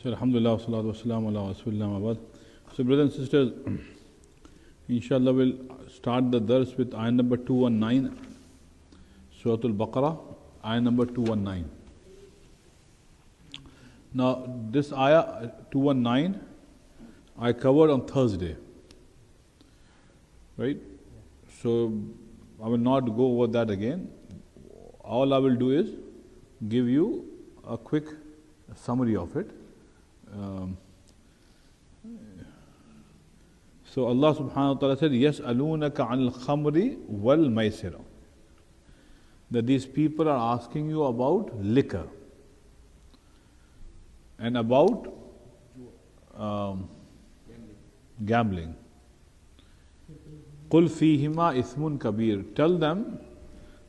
So, Alhamdulillah, salatu wassalamu ala rasulillah wa ba'd. So, brothers and sisters, inshallah, we'll start the dars with ayah number 219, Surah Al-Baqarah, ayah number 219. Now, this ayah 219, I covered on Thursday, right? So, I will not go over that again. All I will do is give you a quick summary of it. So Allah subhanahu wa ta'ala said, يَسْأَلُونَكَ عَنِ الْخَمْرِ وَالْمَيْسِرِ, that these people are asking you about liquor and about gambling. قُلْ فِيهِمَا إِثْمٌ كَبِيرٌ, tell them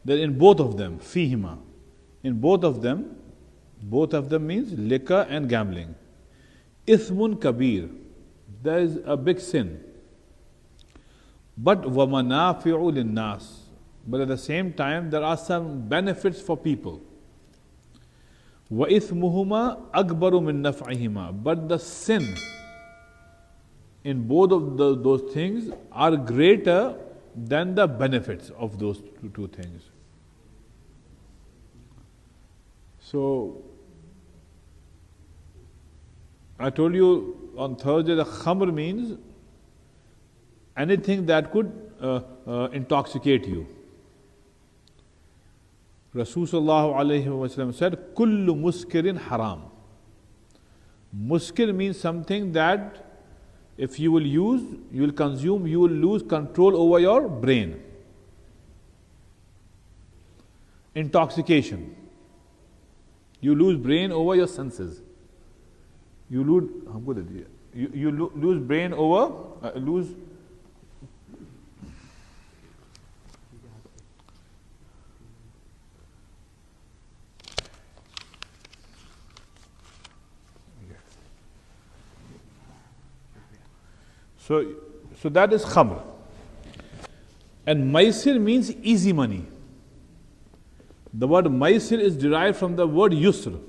that in both of them, فِيهِمَا, in both of them means liquor and gambling. Ithmun kabir, there is a big sin. But وَمَنَافِعُ لِلنَّاسِ, but at the same time there are some benefits for people. وَإِثْمُهُمَا أَكْبَرُ مِن نَفْعِهِمَا, but the sin in both of those things are greater than the benefits of those two things. So, I told you on Thursday that khamr means anything that could intoxicate you. Rasul sallallahu alayhi wa sallam said, Kullu muskirin haram. Muskir means something that if you will use, you will consume, you will lose control over your brain. Intoxication. You lose brain over your senses. You lose brain over, lose. So that is khamr. And maisir means easy money. The word maisir is derived from the word yusr.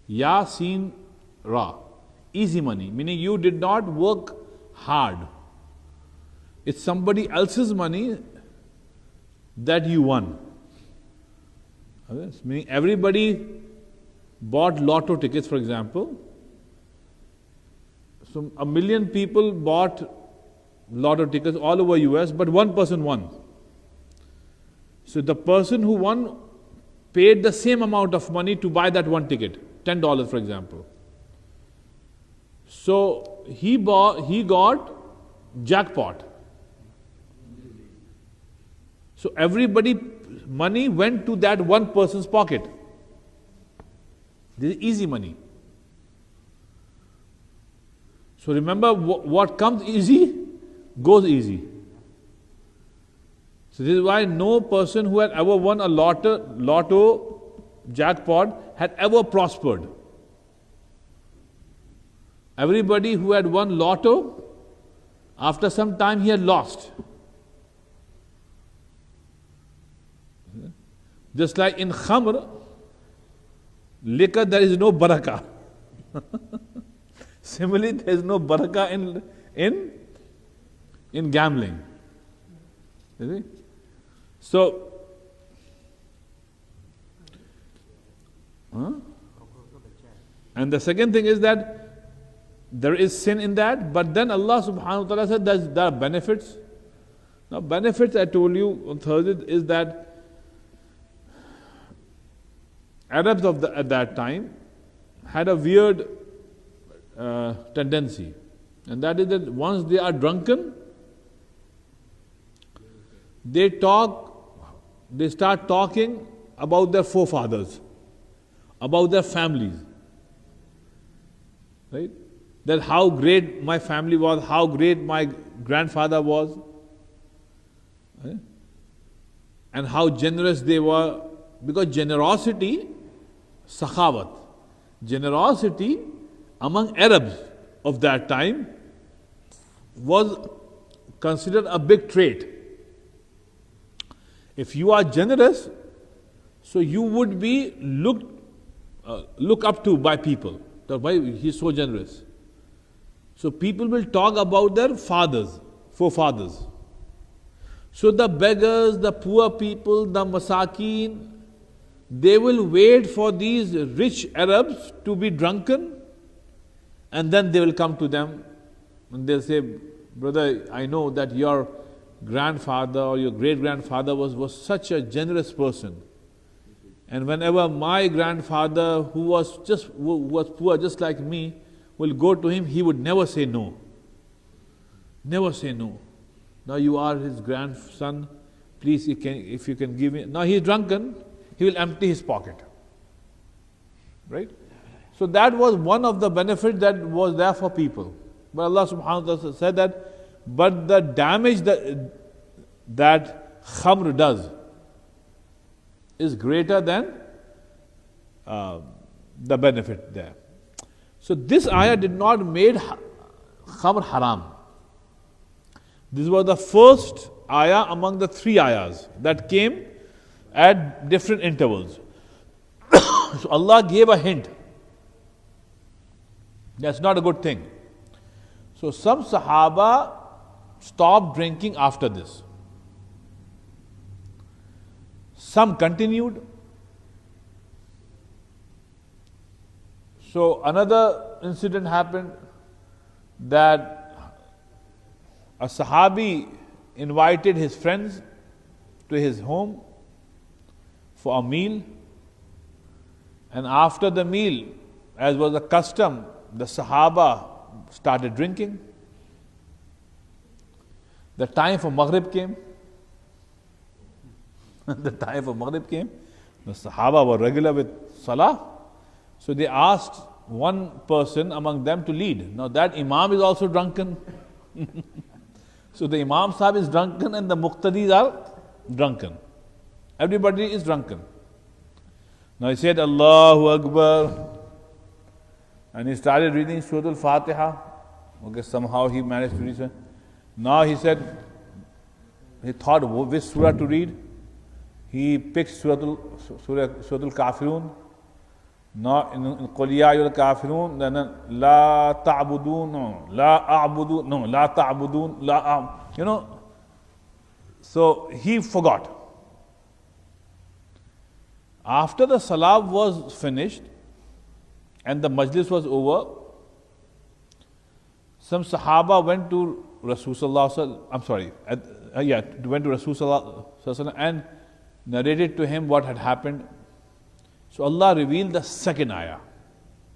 Ya, sin, ra. Easy money, meaning you did not work hard. It's somebody else's money that you won. Meaning everybody bought lotto tickets, for example. So 1 million people bought lotto tickets all over US, but one person won. So the person who won paid the same amount of money to buy that one ticket, $10 for example. So he got jackpot. So everybody money went to that one person's pocket. This is easy money. So remember, what comes easy goes easy. So this is why no person who had ever won a lotto jackpot had ever prospered. Everybody who had won lotto, after some time he had lost. Just like in khamr, liquor, there is no barakah. Similarly, there is no barakah in gambling. You see? So, and the second thing is that there is sin in that, but then Allah subhanahu wa ta'ala said there are benefits. Now, benefits, I told you on Thursday, is that Arabs at that time had a weird tendency, and that is that once they are drunken, they start talking about their forefathers, about their families, right? That how great my family was, how great my grandfather was, right? And how generous they were, because generosity, sakhawat, generosity among Arabs of that time was considered a big trait. If you are generous, so you would be looked up to by people. That why he's so generous. So people will talk about their fathers, forefathers. So the beggars, the poor people, the masakeen, they will wait for these rich Arabs to be drunken, and then they will come to them and they'll say, brother, I know that your grandfather or your great grandfather was such a generous person. And whenever my grandfather, who was poor just like me, will go to him, he would never say no. Never say no. Now you are his grandson, please, if you can give me. Now he is drunken, he will empty his pocket. Right? So that was one of the benefits that was there for people. But Allah subhanahu wa ta'ala said that, but the damage that khamr does is greater than the benefit there. So this ayah did not make khamr haram. This was the first ayah among the 3 ayahs that came at different intervals. So Allah gave a hint. That's not a good thing. So some Sahaba stopped drinking after this. Some continued. So another incident happened that a Sahabi invited his friends to his home for a meal, and after the meal, as was the custom, the Sahaba started drinking. The time for Maghrib came. The time for Maghrib came. The Sahaba were regular with Salah. So they asked one person among them to lead. Now that Imam is also drunken. So the Imam Sahib is drunken and the Muqtadis are drunken. Everybody is drunken. Now he said, Allahu Akbar. And he started reading Surah Al-Fatiha. Okay, somehow he managed to read it. Now he said, he thought which surah to read. He picked Surah Al-Kafirun. Now in Qul Ya Ayyuhal Kafirun, then La Ta'budun, no, La A'budu, no, La Ta'budun, you know. So he forgot. After the Salah was finished and the majlis was over, some Sahaba went to Rasulullah, went to Rasulullah and narrated to him what had happened. So Allah revealed the second ayah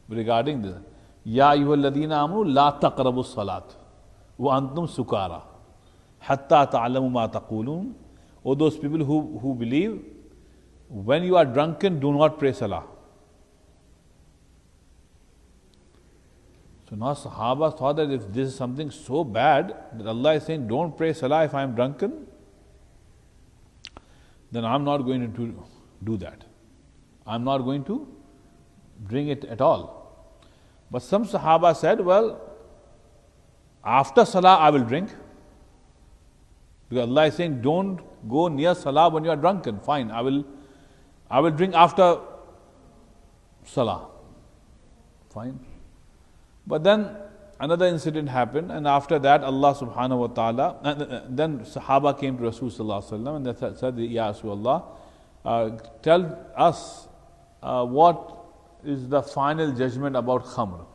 regarding this. Ya ayyuhalladhina amanu la taqrabu salat wa antum sukara hatta ta'lamu ma taqulun. O those people who believe, when you are drunken, do not pray salah. So now Sahaba thought that if this is something so bad that Allah is saying don't pray salah if I am drunken, then I am not going to do that. I am not going to drink it at all. But some Sahaba said, well, after Salah I will drink. Because Allah is saying, don't go near Salah when you are drunken. Fine, I will drink after Salah. Fine. But then another incident happened, and after that Allah subhanahu wa ta'ala, then Sahaba came to Rasulullah and they said, Ya Rasulullah, tell us what is the final judgment about khamr.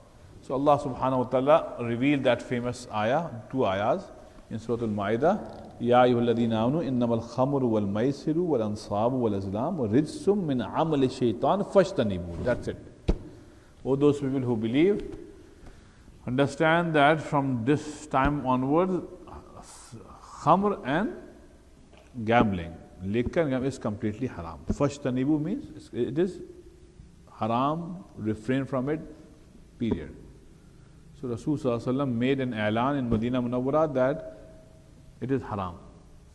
So Allah subhanahu wa ta'ala revealed that famous ayah, 2 ayahs in Surah Al-Ma'idah. Ya ayyuhalladhina amanu innamal khamru wal maisiru wal ansabu wal azlam rijsum min amali shaitan fashtanibu. That's it. Oh, those people who believe, understand that from this time onwards, khamr and gambling, liquor and gambling is completely haram. Fashtanibu means it is haram, refrain from it, period. So Rasulullah made an i'lan in Medina Munawwara that it is haram.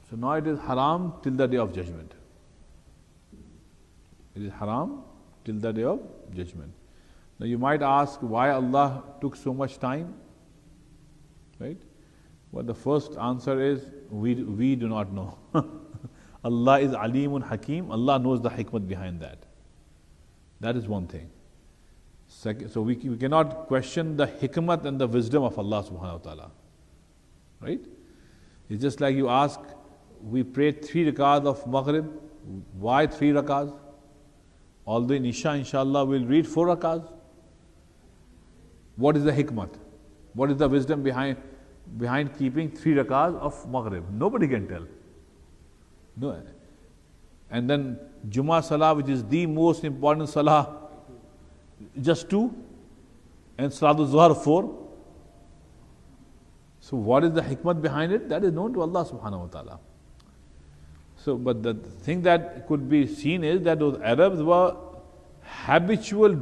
So now it is haram till the day of judgment. It is haram till the day of judgment. Now you might ask why Allah took so much time, right? Well, the first answer is we do not know. Allah is Alimun Hakim. Allah knows the hikmat behind that. That is one thing. So we cannot question the hikmat and the wisdom of Allah subhanahu wa ta'ala. Right? It's just like you ask, we prayed 3 rakats of Maghrib. Why 3 rakats? Although in Isha, inshallah, we'll read 4 rakats. What is the hikmat? What is the wisdom behind keeping 3 rakats of Maghrib? Nobody can tell. No. And then Jummah Salah, which is the most important Salah, just 2, and Salatul Zuhr 4. So what is the hikmat behind it? That is known to Allah subhanahu wa ta'ala. So, but the thing that could be seen is that those Arabs were habitual,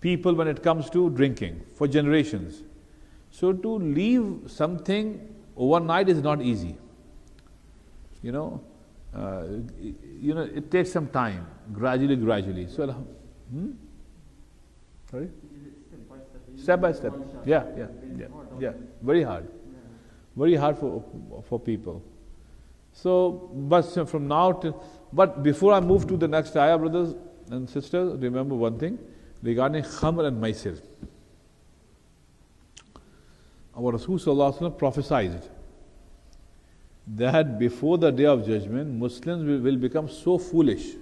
people when it comes to drinking for generations. So to leave something overnight is not easy. It takes some time, gradually. So, sorry? Step by step. Yeah. Very hard. Very hard for people. So, but from now but before I move to the next ayah, brothers and sisters, remember one thing regarding Khamr and Maisir. Our Rasul Sallallahu Alaihi Wasallam prophesied that before the day of judgment, Muslims will become so foolish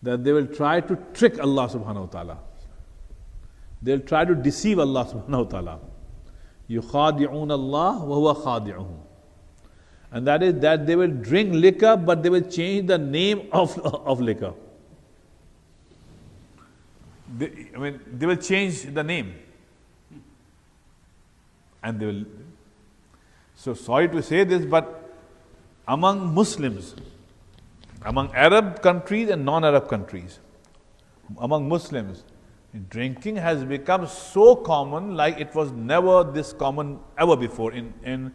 that they will try to trick Allah subhanahu wa ta'ala. They'll try to deceive Allah subhanahu wa ta'ala. يُخَادِعُونَ اللَّهَ وَهُوَ خَادِعُهُمْ. And that is that they will drink liquor, but they will change the name of liquor. They will change the name. And they will. So sorry to say this, but among Muslims, among Arab countries and non-Arab countries, among Muslims, drinking has become so common, like it was never this common ever before in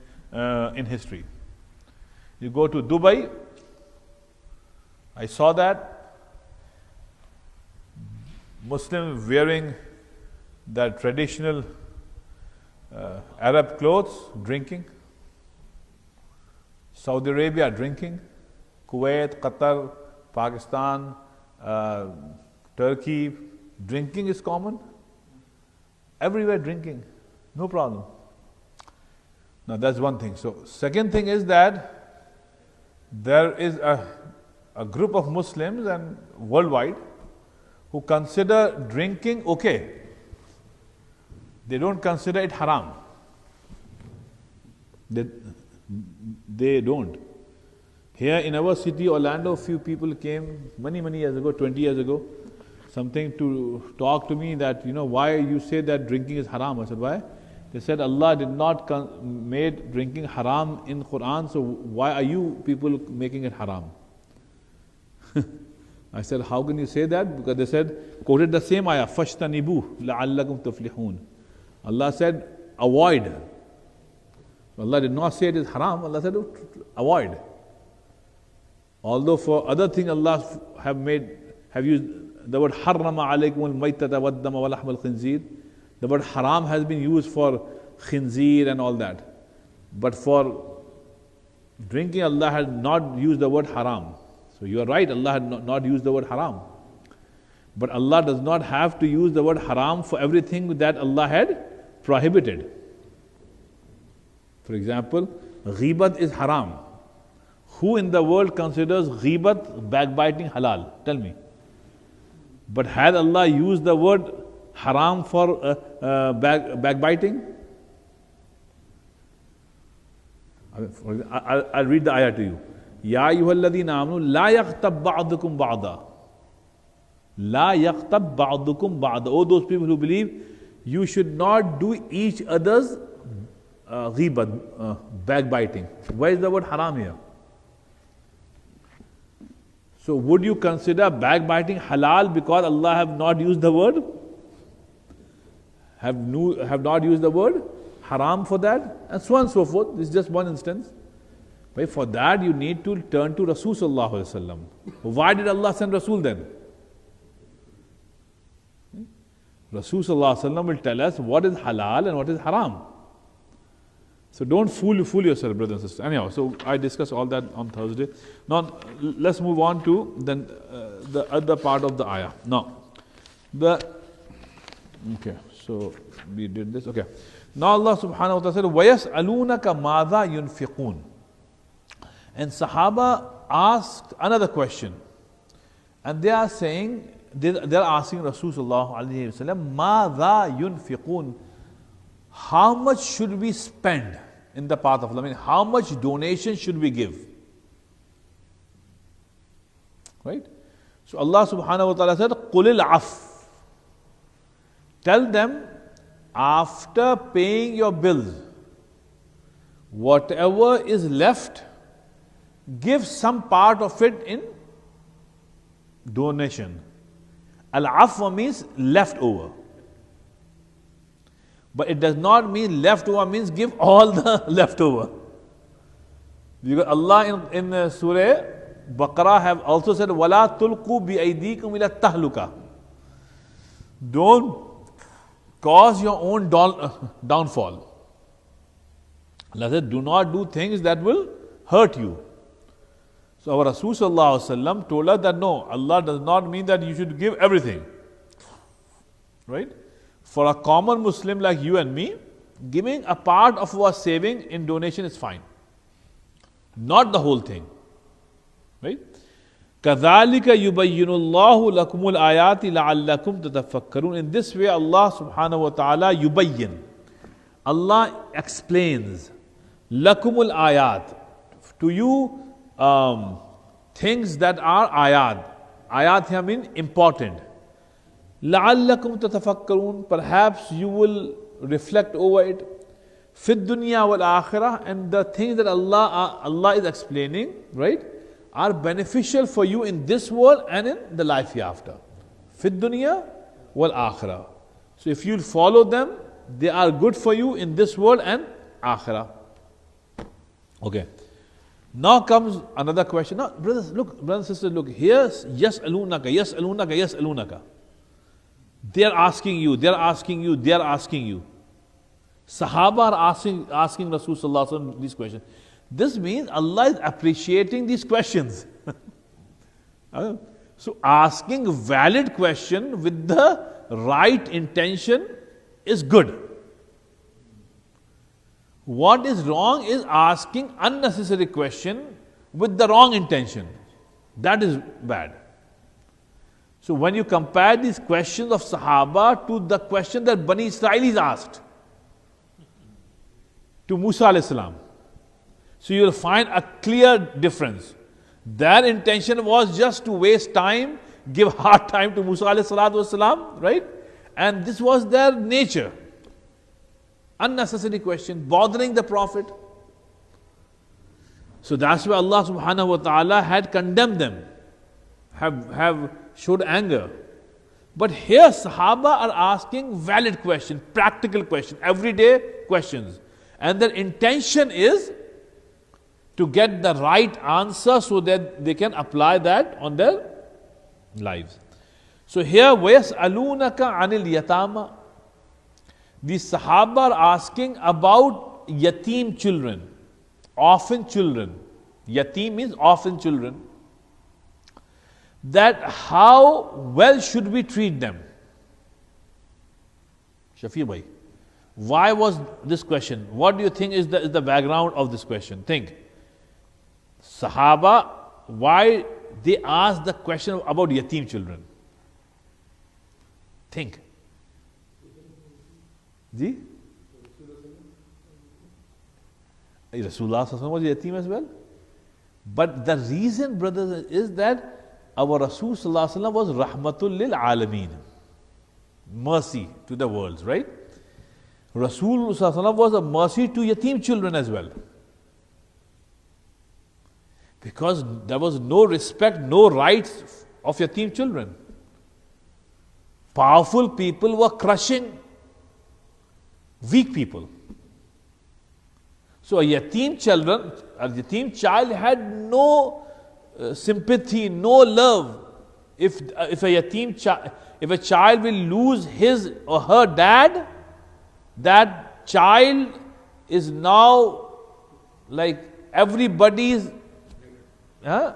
history. You go to Dubai, I saw that Muslims wearing the traditional Arab clothes, drinking. Saudi Arabia, drinking. Kuwait, Qatar, Pakistan, Turkey, drinking is common. Everywhere drinking, no problem. Now that's one thing. So second thing is that there is a group of Muslims and worldwide who consider drinking okay. They don't consider it haram. They don't. Here in our city, Orlando, few people came many years ago, 20 years ago, something to talk to me that, why you say that drinking is haram? I said, why? They said, Allah did not made drinking haram in Quran, so why are you people making it haram? I said, how can you say that? Because they said, quoted the same ayah, فَاشْتَنِبُوهُ لَعَلَّكُمْ تُفْلِحُونَ. Allah said, avoid. Allah did not say it is haram, Allah said, avoid. Although for other things Allah have used the word حَرَّمَ عَلَيْكُمُ الْمَيْتَةَ وَالدَّمَ وَلَحْمَ الْخِنْزِيرِ. The word haram has been used for khinzir and all that. But for drinking, Allah had not used the word haram. So you are right, Allah had not used the word haram. But Allah does not have to use the word haram for everything that Allah had prohibited. For example, ghibat is haram. Who in the world considers ghibat, backbiting, halal? Tell me. But had Allah used the word haram for backbiting? I'll read the ayah to you. Ya ayyuhalladhina amanu la yaghtab ba'dukum ba'da. La yaghtab ba'dukum ba'da. Oh, those people who believe, you should not do each other's ghibat, backbiting. Why is the word haram here? So would you consider backbiting halal because Allah have not used the word? Have not used the word haram for that, and so on and so forth. This is just one instance. But for that you need to turn to Rasul Sallallahu Alaihi Wasallam. Why did Allah send Rasul then? Rasul Sallallahu Alaihi Wasallam will tell us what is halal and what is haram. So don't fool yourself, brothers and sisters. Anyhow, so I discussed all that on Thursday. Now let's move on to then the other part of the ayah. Now, okay, so we did this. Okay. Now Allah subhanahu wa ta'ala said, وَيَسْأَلُونَكَ مَاذَا يُنْفِقُونَ. And Sahaba asked another question. And they are saying, they are asking Rasulullah alayhi wasallam, مَاذَا يُنْفِقُونَ. How much should we spend in the path of Allah? I mean, how much donation should we give? Right? So Allah subhanahu wa ta'ala said, قُلِ الْعَفْ. Tell them, after paying your bills, whatever is left, give some part of it in donation. Al-afwa means leftover. But it does not mean leftover means give all the leftover. Because Allah in Surah Baqarah have also said, وَلَا تُلْقُوا بِأَيْدِيكُمْ إِلَى التَّهْلُكَةِ. Don't cause your own downfall. Allah said, do not do things that will hurt you. So our Rasul sallallahu alaihi wasallam told us that no, Allah does not mean that you should give everything. Right? For a common Muslim like you and me, giving a part of our saving in donation is fine. Not the whole thing. Right? كَذَلِكَ يُبَيِّنُ اللَّهُ لَكُمُ الْآيَاتِ لَعَلَّكُمْ تَتَفَكَّرُونَ. In this way, Allah subhanahu wa ta'ala yubayyin. Allah explains. لَكُمُ الْآيَاتِ. To you, things that are ayat. Ayat here mean important. لَعَلَّكُمْ تَتَفَكَّرُونَ. Perhaps you will reflect over it. فِي الدُّنْيَا وَالْآخِرَةِ. And the things that Allah is explaining, right, are beneficial for you in this world and in the life hereafter. فِي الدُّنْيَا وَالْآخِرَةِ. So if you follow them, they are good for you in this world and akhirah. Okay. Now comes another question. Now, brothers and sisters, look, here's yas'alunaka, yas'alunaka, yas'alunaka. They are asking you, they are asking you, they are asking you. Sahaba are asking Rasul sallallahu alaihi wasallam these questions. This means Allah is appreciating these questions. So asking valid question with the right intention is good. What is wrong is asking unnecessary question with the wrong intention. That is bad. So when you compare these questions of Sahaba to the question that Bani Israelis asked to Musa alayhi salam, so you will find a clear difference. Their intention was just to waste time, give hard time to Musa alayhi salatu wasalam, right? And this was their nature. Unnecessary question, bothering the Prophet. So that's why Allah subhanahu wa ta'ala had condemned them, have showed anger. But here Sahaba are asking valid question, practical question, everyday questions. And their intention is to get the right answer so that they can apply that on their lives. So here, وَيَسْأَلُونَكَ عَنِ الْيَتَامَى. The Sahaba are asking about yatim children, orphan children. Yatim means orphan children. That how well should we treat them? Shafi bhai, why was this question? What do you think is the background of this question? Think. Sahaba, why they asked the question about yatim children? Think. Ji? Rasulullah was yatim as well. But the reason, brothers, is that our Rasul was rahmatul lil alameen, mercy to the world, right? Rasul was a mercy to yatim children as well. Because there was no respect, no rights of yatim children. Powerful people were crushing weak people. So a yatim child had no sympathy, no love. If a child will lose his or her dad, that child is now like everybody's a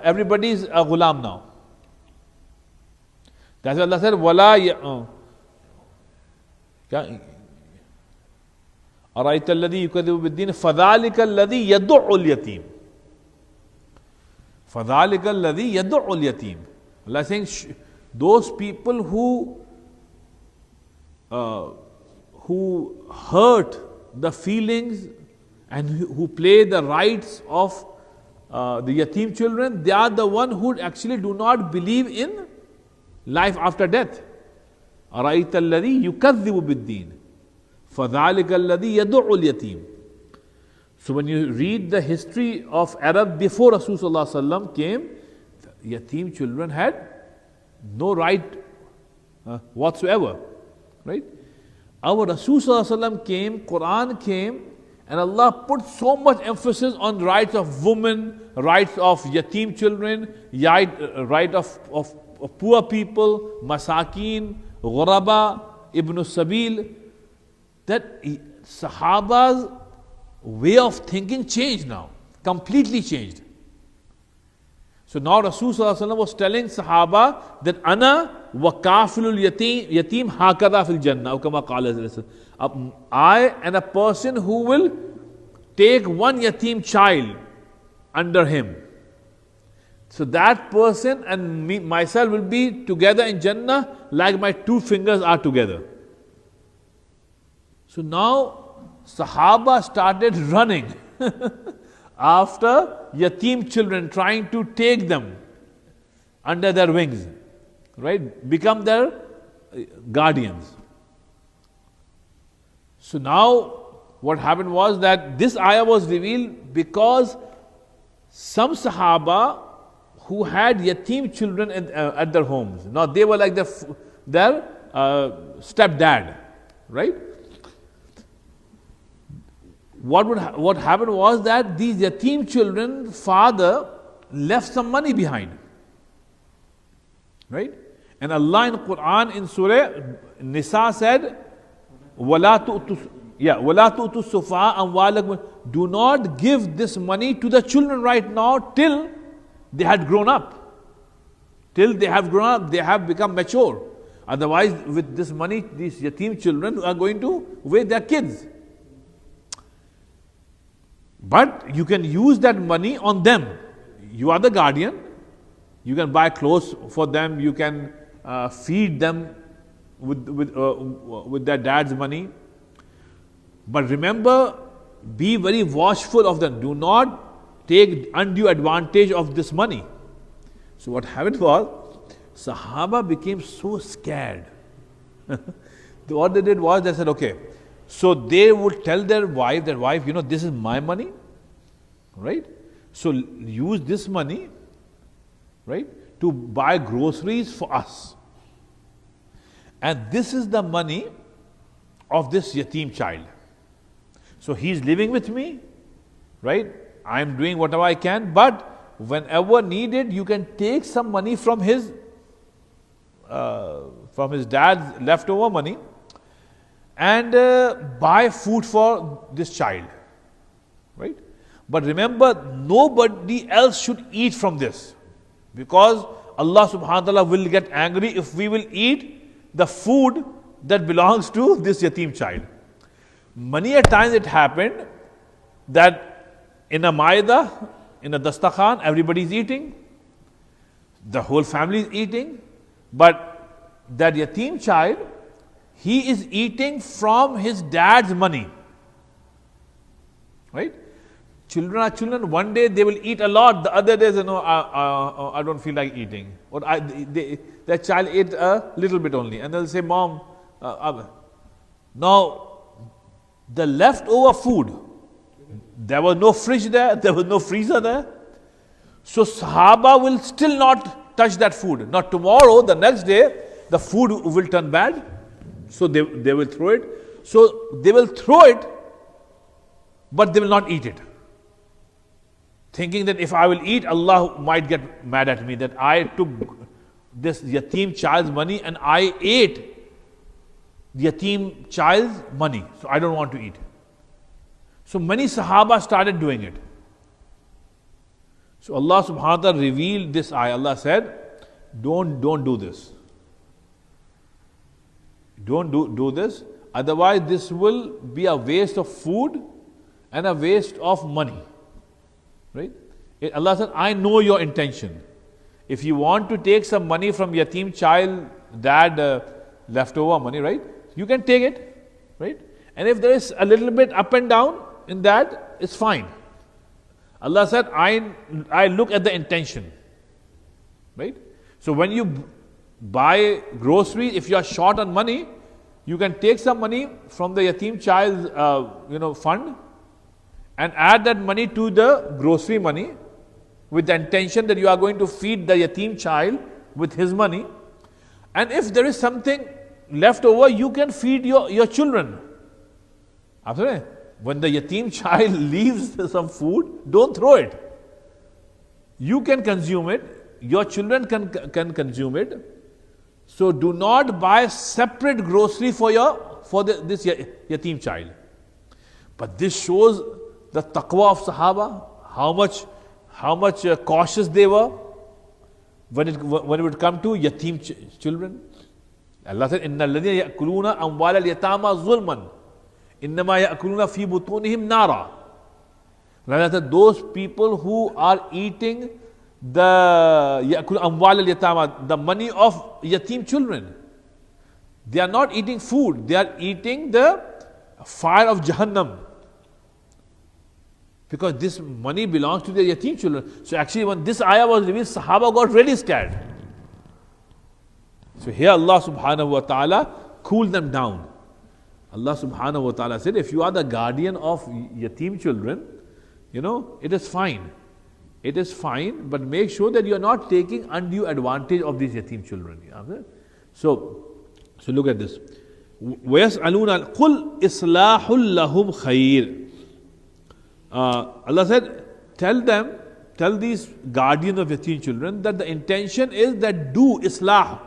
ghulam now. That's why Allah said, "Wala أَرَأَيْتَ الَّذِي يُكَذِّبُ بِالدِّينِ فَذَلِكَ الَّذِي يَدُعُّ الْيَتِيمِ فَذَلِكَ الَّذِي يَدُعُّ الْيَتِيمِ." Allah is saying, those people who hurt the feelings and who play the rights of the yatim children, they are the one who actually do not believe in life after death. أَرَأَيْتَ الَّذِي يُكَذِّبُ بِالدِّينِ فَذَلِكَ الَّذِي يَدُعُّ الْيَتِيمِ. So when you read the history of Arab before Rasulullah came, yatim children had no right whatsoever. Right? Our Rasulullah came, Quran came, and Allah put so much emphasis on rights of women, rights of yatim children, right of poor people, masakin, ghuraba, ibn sabil, that Sahaba's way of thinking changed now, completely changed. So now Rasulullah was telling Sahaba that Ana wa kafilul yatim hakada fil jannah, kama qala. I and a person who will take one yatim child under him. So that person and myself will be together in Jannah like my two fingers are together. So now Sahaba started running after yatim children, trying to take them under their wings, right? Become their guardians. So now what happened was that this ayah was revealed because some Sahaba who had yatim children at their homes. Now they were like their stepdad, right? What happened was that these yatim children, father left some money behind, right? And Allah in Quran in Surah Nisa said, "Wala tu'tu sufa amwalakum." Do not give this money to the children right now till they had grown up. Till they have grown up, they have become mature. Otherwise, with this money, these yatim children are going to waste their kids. But you can use that money on them. You are the guardian. You can buy clothes for them. You can feed them with their dad's money. But remember, be very watchful of them. Do not take undue advantage of this money. So what happened was, Sahaba became so scared. What they did was, they said, okay, so they would tell their wife, this is my money, right? So use this money, right, to buy groceries for us. And this is the money of this yatim child. So he's living with me, right? I'm doing whatever I can, but whenever needed, you can take some money from his dad's leftover money and buy food for this child, right? But remember, nobody else should eat from this, because Allah subhanahu wa ta'ala will get angry if we will eat the food that belongs to this yatim child. Many a times it happened that in a maida, in a dastakhan, everybody is eating, the whole family is eating, but that yatim child, he is eating from his dad's money, right? Children are children. One day they will eat a lot, the other days, I don't feel like eating. Or their child ate a little bit only, and they'll say, Mom, now the leftover food, there was no fridge there, there was no freezer there. So Sahaba will still not touch that food. Now tomorrow, the next day, the food will turn bad. So they will throw it. So they will throw it, but they will not eat it. Thinking that if I will eat, Allah might get mad at me that I took this yatim child's money and I ate the yatim child's money. So I don't want to eat. So many Sahaba started doing it. So Allah subhanahu wa ta'ala revealed this ayah. Allah said, don't do this. Don't do this. Otherwise, this will be a waste of food and a waste of money. Right? Allah said, I know your intention. If you want to take some money from yatim child, dad, leftover money, right? You can take it, right? And if there is a little bit up and down in that, it's fine. Allah said, I look at the intention, right? So when you buy groceries, if you are short on money, you can take some money from the yatim child's fund and add that money to the grocery money with the intention that you are going to feed the yatim child with his money. And if there is something left over, you can feed your children. After when the yatim child leaves some food, don't throw it. You can consume it. Your children can consume it. So do not buy separate grocery for this yatim child. But this shows the taqwa of Sahaba, how much cautious they were when it would come to yatim children. Allah said, "Inna alladhina ya'kuluna amwal al-yatama zulman, innama ya'kuluna fi butunihim nara." Allah said, those people who are eating the amwal al-yatama, the money of yatim children, they are not eating food, they are eating the fire of Jahannam. Because this money belongs to the yatim children. So actually when this ayah was revealed, Sahaba got really scared. So here Allah subhanahu wa ta'ala cooled them down. Allah subhanahu wa ta'ala said, if you are the guardian of yatim children, it is fine. It is fine, but make sure that you are not taking undue advantage of these yatim children. So look at this. وَيَسْأَلُونَ قُلْ إِصْلَاحُ لَهُمْ خَيْرٌ. Allah said, tell these guardians of yatim children that the intention is that do islah.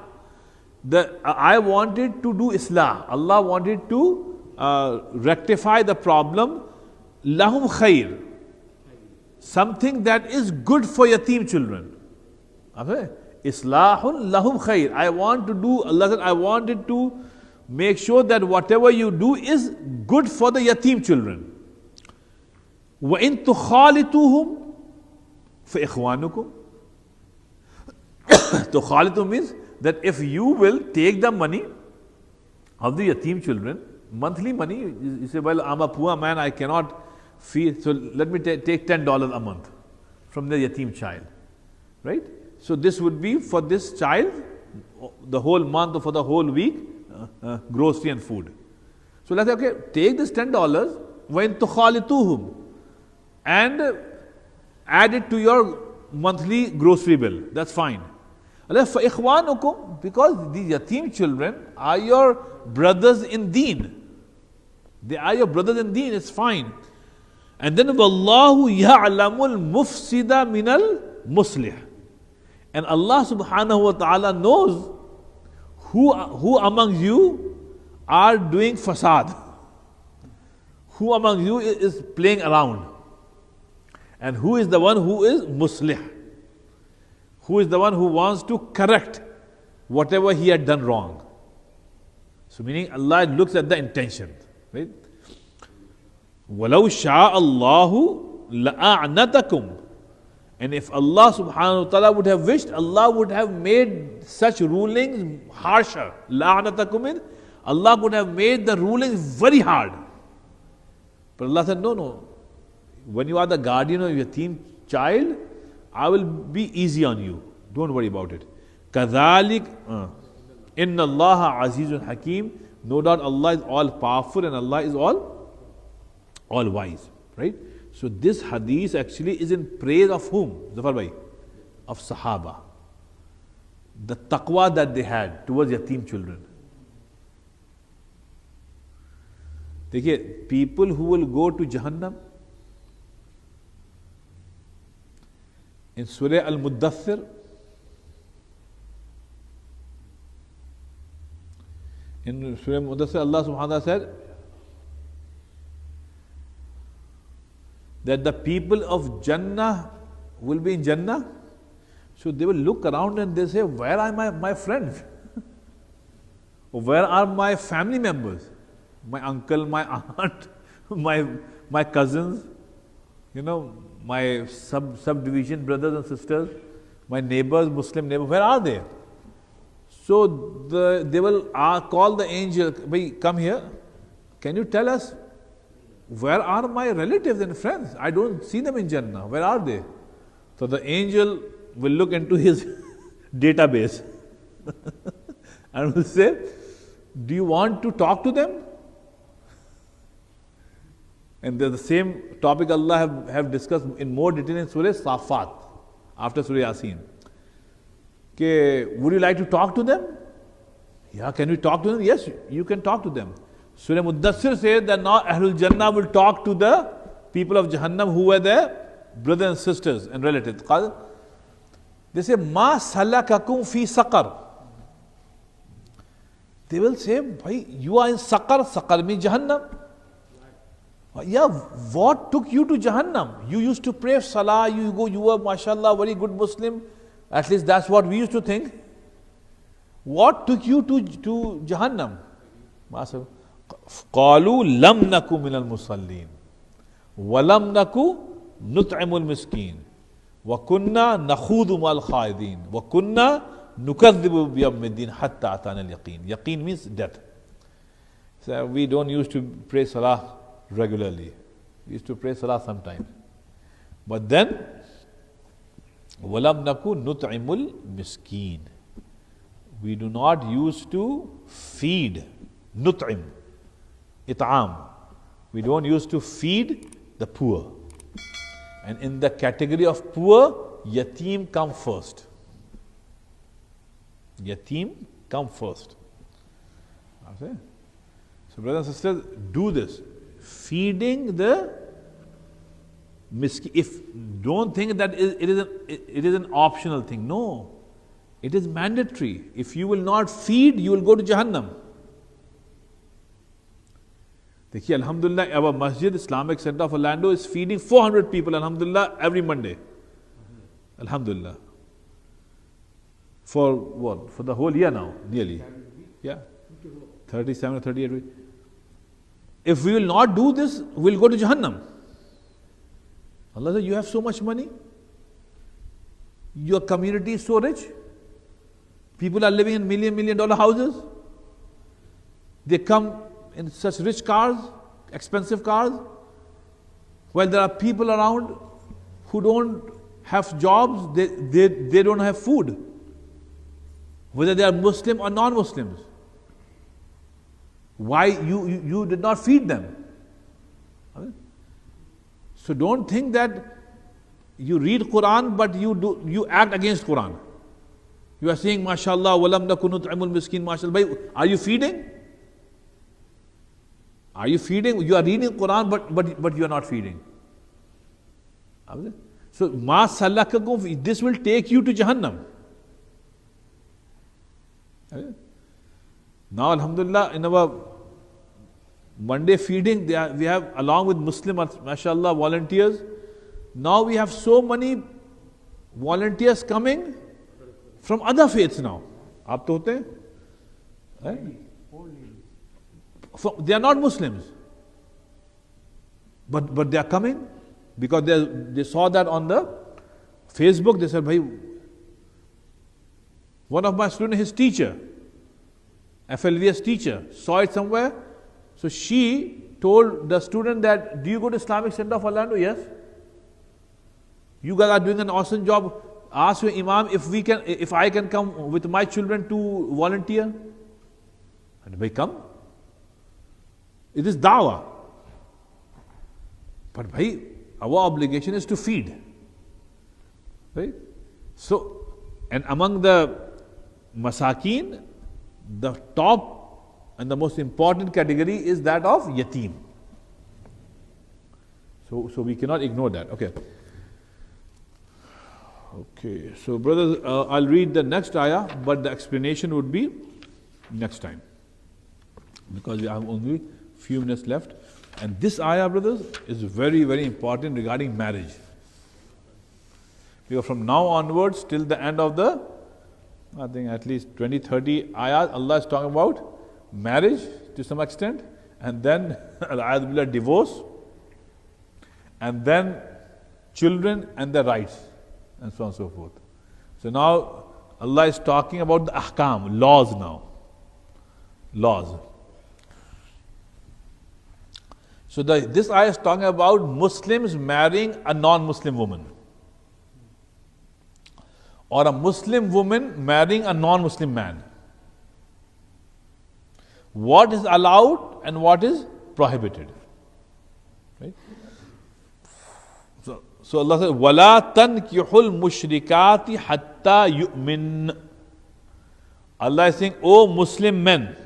I wanted to do islah. Allah wanted to rectify the problem. Lahum khair. Something that is good for yatim children. Islahun lahum khair. Allah said, I wanted to make sure that whatever you do is good for the yatim children. وَإِن تُخَالِطُوهُمْ فَإِخْوَانُكُمْ. Tukhalitu means that if you will take the money of the yatim children, monthly money, you say, well, I'm a poor man, I cannot feed, so let me take $10 a month from the yatim child, right? So this would be for this child, the whole month or for the whole week, grocery and food. So let's say, okay, take this $10, وَإِن تُخَالِطُوهُمْ, and add it to your monthly grocery bill. That's fine. فَإِخْوَانُكُمْ, because these yatim children are your brothers in deen. They are your brothers in deen, it's fine. And then وَاللَّهُ يَعْلَمُ الْمُفْسِدَ مِنَ الْمُصْلِحِ. And Allah subhanahu wa ta'ala knows who among you are doing fasad. Who among you is playing around. And who is the one who is muslih? Who is the one who wants to correct whatever he had done wrong? So meaning Allah looks at the intention, right? وَلَوْ شَاءَ اللَّهُ لَأَعْنَتَكُمْ. And if Allah subhanahu wa ta'ala would have wished, Allah would have made such rulings harsher. لَأَعْنَتَكُمْ, Allah would have made the rulings very hard. But Allah said, no. When you are the guardian of your yatim child, I will be easy on you. Don't worry about it. كَذَلِكَ إِنَّ اللَّهَ عَزِيزٌ Hakim. No doubt Allah is all powerful and Allah is all wise. Right? So this hadith actually is in praise of whom? Zafar bhai? Of Sahaba. The taqwa that they had towards yatim children. देखिए, people who will go to Jahannam, in Surah Al-Muddathir, Allah subhanahu wa ta'ala said, that the people of Jannah will be in Jannah. So they will look around and they say, where are my friends? Where are my family members? My uncle, my aunt, my cousins, my subdivision brothers and sisters, my neighbors, Muslim neighbors, where are they? So they will call the angel, "Bhai, come here. Can you tell us where are my relatives and friends? I don't see them in Jannah. Where are they?" So the angel will look into his database and will say, "Do you want to talk to them?" And the same topic Allah have discussed in more detail in Surah Safat, after Surah Yasin. Would you like to talk to them? Yeah, can we talk to them? Yes, you can talk to them. Surah Muddassir says that now Ahlul Jannah will talk to the people of Jahannam who were their brothers and sisters and relatives. They say, "Ma salakakum fi saqar." They will say, "Bhai, you are in Saqar. Saqar means Jahannam." Yeah, what took you to Jahannam? You used to pray Salah, you were, mashallah, very good Muslim. At least that's what we used to think. What took you to Jahannam? قَالُوا لَمْ نَكُ مِنَ الْمُصَلِّينَ وَلَمْ نَكُ نُطْعِمُ الْمِسْكِينَ وَكُنَّا نَخُوضُ مَعَ الْخَائِضِينَ وَكُنَّا نُكَذِّبُ بِيَوْمِ الدِّينِ حَتَّى أَتَانَا الْيَقِينَ. Yaqeen means death. So we don't used to pray Salah regularly. We used to pray Salah sometimes. But then, وَلَمْ نَكُ نُطْعِمُ الْمِسْكِينَ. We do not used to feed. Nut'im. It'am. We don't used to feed the poor. And in the category of poor, yatim come first. Yatim come first. Okay? So brothers and sisters, do this. Feeding the miskin. Don't think that it is an optional thing. No. It is mandatory. If you will not feed, you will go to Jahannam. Dekhiye, Alhamdulillah, our Masjid, Islamic Center of Orlando, is feeding 400 people, Alhamdulillah, every Monday. Alhamdulillah. For what? For the whole year now, nearly. Yeah. 37 or 38 weeks. If we will not do this, we will go to Jahannam. Allah said, you have so much money. Your community is so rich. People are living in million dollar houses. They come in such rich cars, expensive cars. While there are people around who don't have jobs, they don't have food. Whether they are Muslim or non-Muslims. Why you did not feed them? So don't think that you read Quran but you act against Quran. You are saying, mashallah, walam naku nut'imul miskin, mashallah. Are you feeding? Are you feeding? You are reading Quran but you are not feeding. So ma salakakum, this will take you to Jahannam. Now, Alhamdulillah, in our Monday feeding, we have, along with Muslim, mashallah, volunteers. Now we have so many volunteers coming from other faiths now. Aap to hote hain? They are not Muslims. But they are coming because they saw that on the Facebook. They said, "Bhai, one of my students, his teacher, FLVS teacher, saw it somewhere. So she told the student that, do you go to Islamic Center of Orlando? Yes. You guys are doing an awesome job. Ask your Imam if I can come with my children to volunteer. And they come. It is dawah. But bhai, our obligation is to feed. Right? So, and among the masakeen, the top and the most important category is that of yatim. So we cannot ignore that. Okay, so brothers, I'll read the next ayah, but the explanation would be next time. Because we have only few minutes left. And this ayah, brothers, is very, very important regarding marriage. Because from now onwards till the end of the, I think at least 20, 30 ayahs, Allah is talking about marriage to some extent, and then divorce, and then children and their rights, and so on and so forth. So now Allah is talking about the ahkam, laws now. Laws. So this ayah is talking about Muslims marrying a non-Muslim woman, or a Muslim woman marrying a non-Muslim man. What is allowed and what is prohibited. Right? So Allah says, وَلَا تَنْكِحُ الْمُشْرِكَاتِ حَتَّى يُؤْمِنْ. Allah is saying, O Muslim men,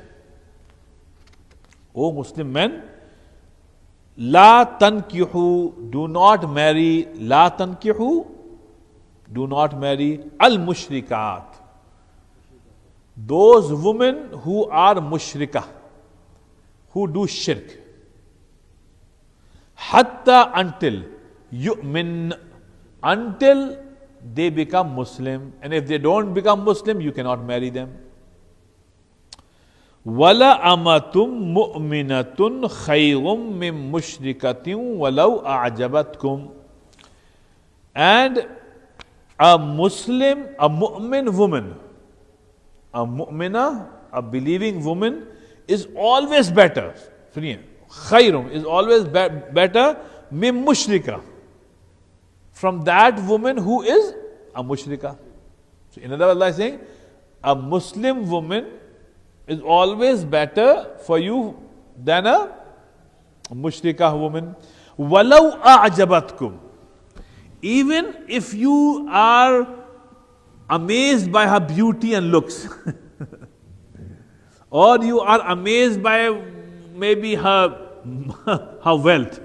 لَا تَنْكِحُ, do not marry, لَا تَنْكِحُ, do not marry, al-mushrikat, those women who are mushrikah, who do shirk. Hatta, until, yu'min, until they become Muslim. And if they don't become Muslim, you cannot marry them. Wala amatum mu'minatun khayrum min mushrikatin walau a'jabatkum. And a Muslim, a mu'min woman, a mu'mina, a believing woman is always better. Khayrum is always better min mushrika, from that woman who is a mushrika. So in other words, Allah is saying, a Muslim woman is always better for you than a mushrika woman. Walau a'jabatkum. Even if you are amazed by her beauty and looks, or you are amazed by maybe her wealth,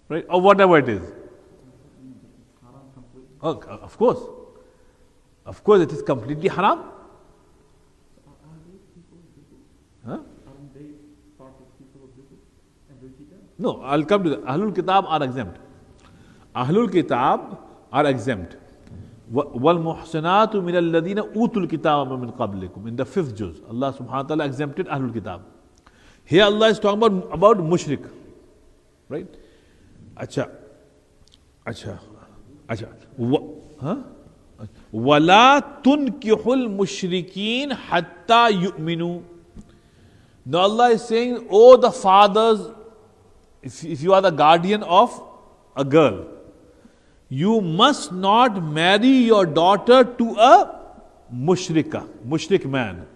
right, or whatever it is. Oh, of course, it is completely haram. Huh? No, I'll come to that. Ahlul Kitab are exempt. Ahlul Kitab are exempt. وَالْمُحْسَنَاتُ مِنَ الَّذِينَ أُوتُوا الْكِتَابَ مِنْ قَبْلِكُم. In the 5th juz, Allah subhanahu wa ta'ala exempted Ahlul Kitab. Here Allah is talking about mushrik. Right? Acha. وَلَا تُنْكِحُ الْمُشْرِكِينَ حَتَّى يُؤْمِنُوا. Now Allah is saying, oh the fathers, if you are the guardian of a girl, you must not marry your daughter to a mushrik man.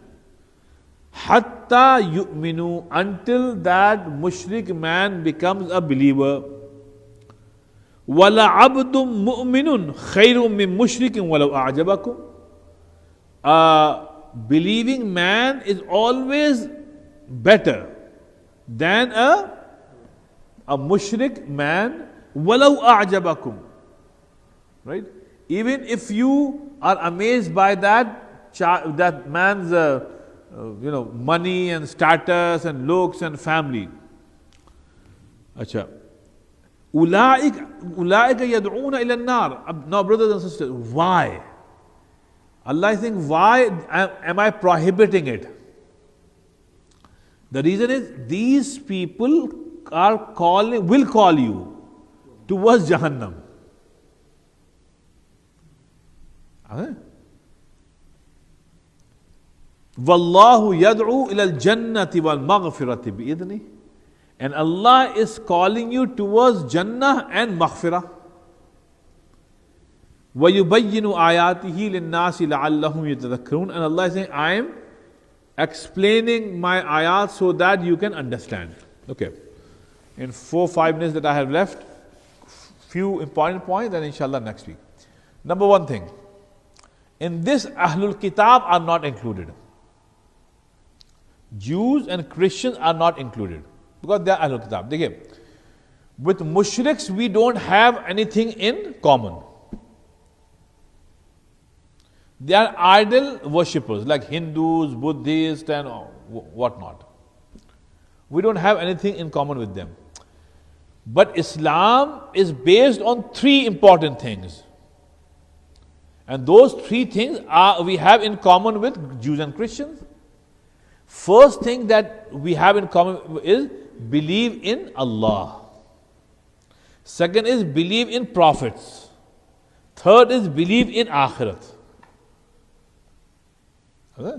Hatta yu'minu, until that mushrik man becomes a believer. Wala abdum mu'minun khayrun min mushrikin walau a'jabakum. A believing man is always better than a mushrik man, walau a'jabakum. Right? Even if you are amazed by that man's money and status and looks and family. Acha. Ulaika yad'una ila an-nar. Now, brothers and sisters, why? Allah is saying, why am I prohibiting it? The reason is, these people will call you towards Jahannam. Wallahu yad'u ila al-jannati wal maghfirati bi'idhnih. And Allah is calling you towards Jannah and Maghfirah. وَيُبَيِّنُ آيَاتِهِ لِلنَّاسِ لَعَلَّهُمْ يَتَذَكَّرُونَ. And Allah is saying, I am explaining my ayat so that you can understand. Okay. In 4-5 minutes that I have left, few important points, and inshallah next week. Number one thing, in this Ahlul Kitab are not included. Jews and Christians are not included, because they are Ahlul Kitab. With mushriks, we don't have anything in common. They are idol worshippers like Hindus, Buddhists, and whatnot. We don't have anything in common with them. But Islam is based on three important things. And those three things we have in common with Jews and Christians. First thing that we have in common is believe in Allah. Second is believe in prophets. Third is believe in Akhirat. Okay?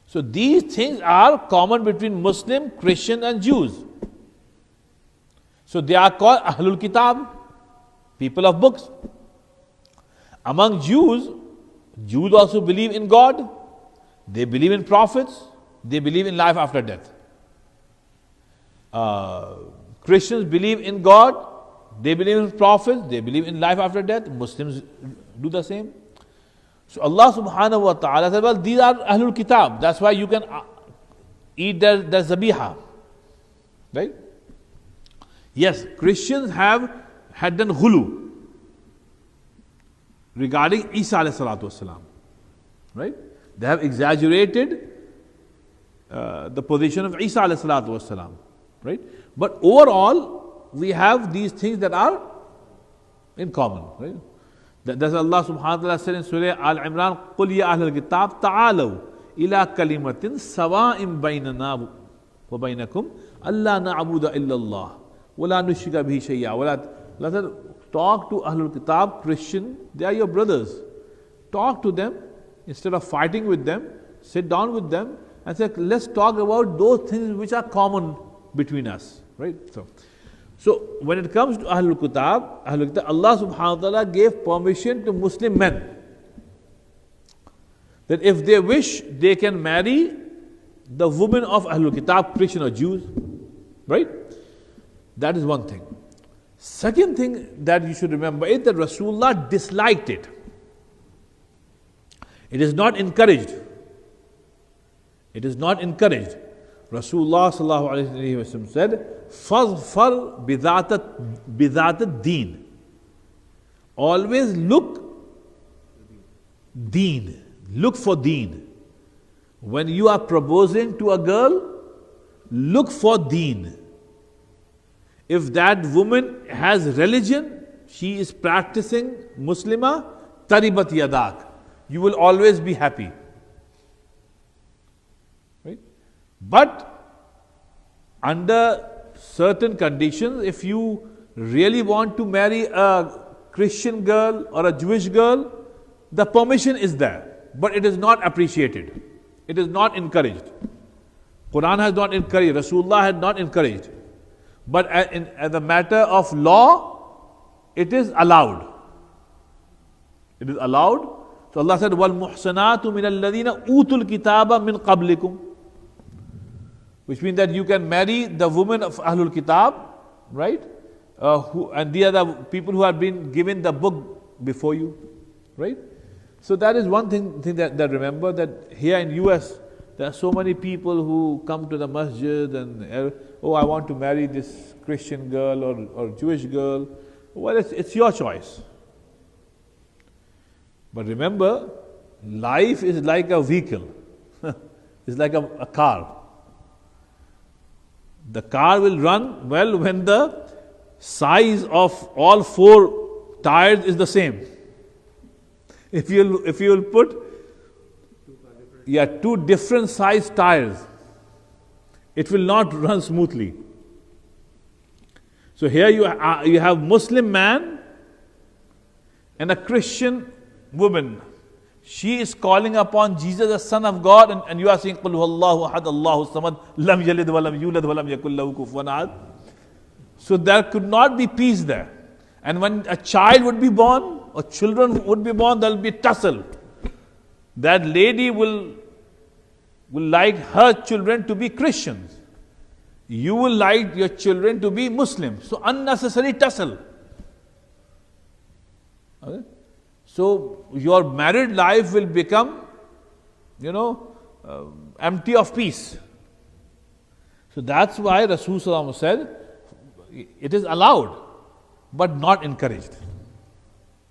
So these things are common between Muslim, Christian and Jews. So they are called Ahlul Kitab, people of books. Among Jews, Jews also believe in God, they believe in prophets, they believe in life after death. Christians believe in God, they believe in prophets, they believe in life after death. Muslims do the same. So Allah subhanahu wa ta'ala said, well, these are Ahlul Kitab. That's why you can eat their zabiha. Right? Yes, Christians had done ghulu regarding Isa alayhi salatu wasalam. Right? They have exaggerated the position of Isa alayhi salatu wasalam. Right? But overall, we have these things that are in common. Right? That's Allah subhanahu wa ta'ala said in Surah Al-Imran, قُلْ يَا أَهْلَ الْكِتَابِ تَعَالَوْا إِلَىٰ كَلِمَةٍ سَوَاءٍ بَيْنَنَا وَبَيْنَكُمْ أَلَّا نَعْبُدَ إِلَّا اللَّهِ وَلَا نُشْرِكَ بِهِ شَيْئًا. Allah said, talk to Ahlul Kitab, Christian, they are your brothers. Talk to them, instead of fighting with them, sit down with them and say, let's talk about those things which are common between us. Right? So when it comes to Ahlul Kitab, Allah subhanahu wa ta'ala gave permission to Muslim men that if they wish, they can marry the women of Ahlul Kitab, Christian or Jews. Right? That is one thing. Second thing that you should remember is that Rasulullah disliked it. It is not encouraged. It is not encouraged. Rasulullah sallallahu alayhi wa sallam said, فَظْفَرْ بِذَاتَ الدِّينِ. Always look deen. Look for deen. When you are proposing to a girl, look for deen. If that woman has religion, she is practicing Muslimah, taribat yadak. You will always be happy. Right? But under certain conditions, if you really want to marry a Christian girl or a Jewish girl, the permission is there, but it is not appreciated. It is not encouraged. Quran has not encouraged, Rasulullah had not encouraged. But as a matter of law, it is allowed. It is allowed. So Allah said, وَالْمُحْسَنَاتُ مِنَ الَّذِينَ أُوتُوا الْكِتَابَ مِنْ قَبْلِكُمْ. Which means that you can marry the women of Ahlul Kitab, right? And these are the people who have been given the book before you, right? So that is one thing that remember that here in US, there are so many people who come to the masjid and, oh, I want to marry this Christian girl or Jewish girl. Well, it's your choice. But remember, life is like a vehicle. It's like a car. The car will run well when the size of all four tires is the same. If you will put two different size tires, it will not run smoothly. So here you have Muslim man and a Christian woman. She is calling upon Jesus, the Son of God, and you are saying, قُلْ هُوَ اللَّهُ أَحَدَ اللَّهُ الصَّمَدُ لَمْ يَلِدْ وَلَمْ يُولَدْ وَلَمْ يَكُنْ لَهُ كُفُوًا أَحَدٌ. So there could not be peace there. And when a child would be born, or children would be born, there will be tussle. That lady will like her children to be Christians. You will like your children to be Muslims. So unnecessary tussle. Okay? So your married life will become, empty of peace. So that's why Rasulullah said, it is allowed, but not encouraged.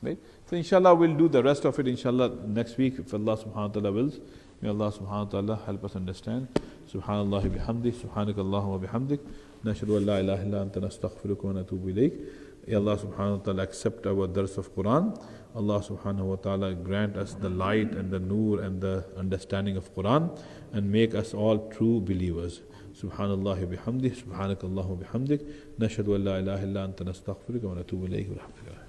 Right? So inshallah we'll do the rest of it inshallah next week if Allah subhanahu wa ta'ala wills. May Allah subhanahu wa ta'ala help us understand. Subhanallah bihamdi, subhanakallahumma bihamdik, nashhadu an la ilaha illa anta nastaghfiruka wa natubu ilayk. Ya Allah subhanahu wa ta'ala accept our dars of Quran. Allah subhanahu wa ta'ala grant us the light and the noor and the understanding of Quran and make us all true believers. Subhanallah bihamdi, subhanakallahumma bihamdik, nashhadu an la ilaha illa anta nastaghfiruka wa natubu ilayk.